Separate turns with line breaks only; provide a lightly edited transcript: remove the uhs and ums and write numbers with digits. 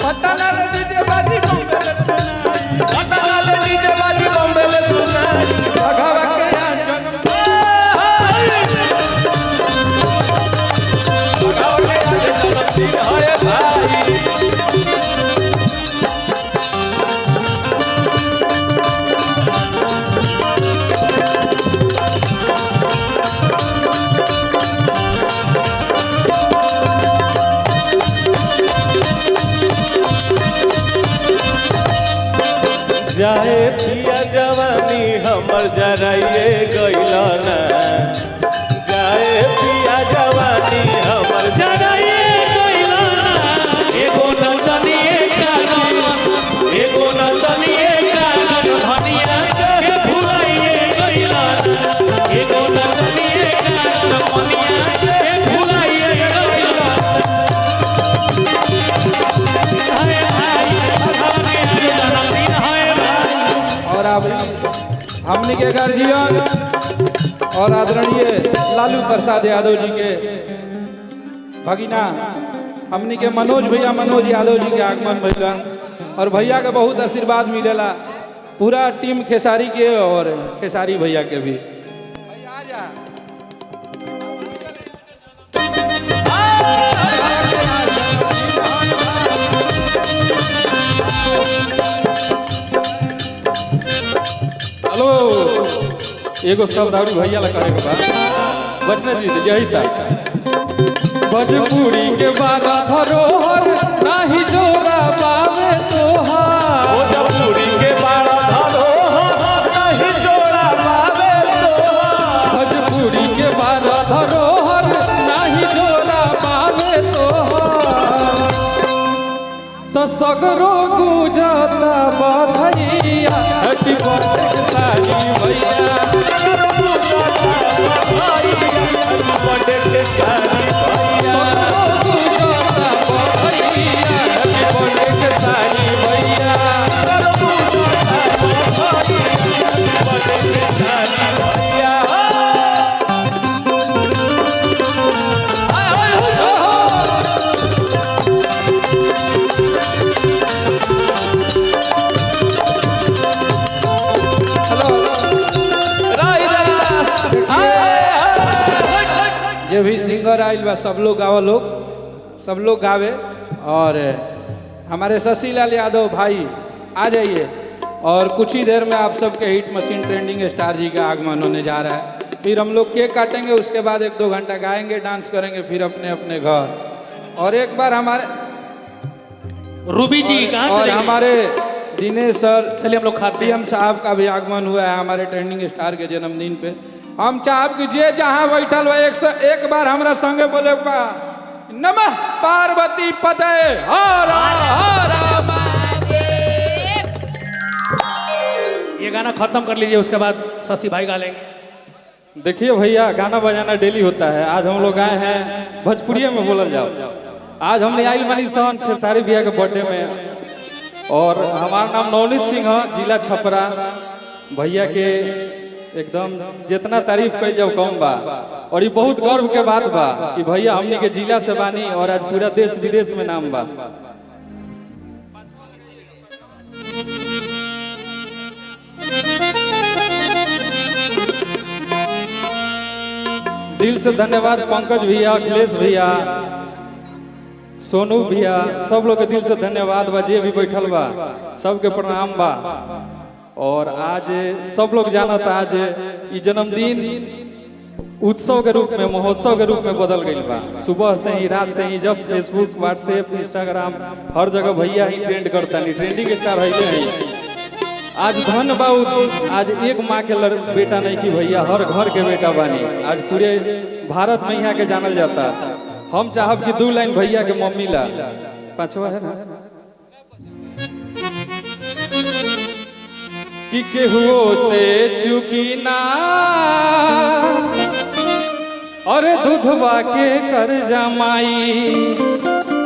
पटना ले डीजे बाजी बॉम्बे ले सुनाई, पटना ले डीजे बाजी बॉम्बे ले सुनाई, भगवा के आंचल में भगवा के आंचल में दिन है भाई। जाए पिया जवानी हमर जराइए गइला ना, जाए पिया जवानी हमर जराइए गइला ना, एगो नचनिए कागन, एगो नचनिए कागन धनिया के भुलाइए गइला ना, एगो नचनिए कागन धनिया के भुलाइए गइला ना। और अब हमने के गार्जियन और आदरणीय लालू प्रसाद यादव जी के भगिना हमने के मनोज भैया मनोज यादव जी के आगमन भइला और भैया के बहुत आशीर्वाद मिलेला, पूरा टीम खेसारी के और खेसारी भैया के भी। हेलो एगो शब्दावली भैया ला करे के बा बचना जी यही था। भोजपुरी के बारा धरोहर नाही जोरा पावे तोहार, भोजपुरी के बारा धरोहर नाही जोरा पावे तोहार, भोजपुरी के बारा धरोहर नाही जोरा पावे तोहार। तो सगरो गुजता बधैया हैप्पी बर्थडे साली भैया, सगरो गुजता बधैया हैप्पी बर्थडे साली भैया, सगरो गुजता बधैया हैप्पी बर्थडे साली भैया, सगरो गुजता बधैया हैप्पी बर्थडे साली भैया। ये भी सिंगर आइल बा, सब लोग गावा लोग, सब लोग गावे। और हमारे शशि लाल यादव भाई आ जाइए और कुछ ही देर में आप सबके हिट मशीन ट्रेंडिंग स्टार जी का आगमन होने जा रहा है। फिर हम लोग केक काटेंगे, उसके बाद 1-2 घंटा गाएंगे, डांस करेंगे, फिर अपने अपने घर। और एक बार हमारे
रूबी जी कहाँ
और हमारे दिनेश सर, चलिए हम लोग खाते हम साहब का भी आगमन हुआ है हमारे ट्रेंडिंग स्टार के जन्मदिन पे। हम चाहब कि जे जहाँ बैठल हो एक बार हमरा संगे बोले बा नमः पार्वती पते हर हर महादेव।
ये गाना खत्म कर लीजिए, उसके बाद शशि भाई गा लेंगे।
देखिए भैया गाना बजाना डेली होता है, आज हम लोग आए हैं भोजपुरी में बोलल जाओ। आज हमने आइल मानी सन खेसारी भैया के बर्थडे में और हमारा नाम नवनीत सिंह है, जिला छपरा। भैया के एकदम जितना तारीफ कल जाओ कम बा और ये बहुत गर्व के बात बा कि भैया हमने के जिला से बानी और आज पूरा देश विदेश में नाम बा। दिल से धन्यवाद पंकज भैया, अखिलेश भैया, सोनू भैया, सब लोग के दिल से धन्यवाद बा। जे भी बैठल बा सबके प्रणाम बा। और आज सब लोग जानत आज ये जन्मदिन उत्सव के रूप में, महोत्सव के रूप में बदल गई बा। सुबह से ही रात से ही जब फेसबुक, व्हाट्सएप, इंस्टाग्राम हर जगह भैया ही ट्रेंड करता नहीं, ट्रेंडिंग स्टार है। आज धन बाऊ, आज एक माँ के बेटा नहीं कि भैया हर घर के बेटा बानी। आज पूरे भारत में यहाँ के जानल जाता। हम चाहब कि 2 लाइन भैया के मम्मी ला, पांचवा है ना कि केहुओ से चुकी ना और दूधवा के कर जमाई,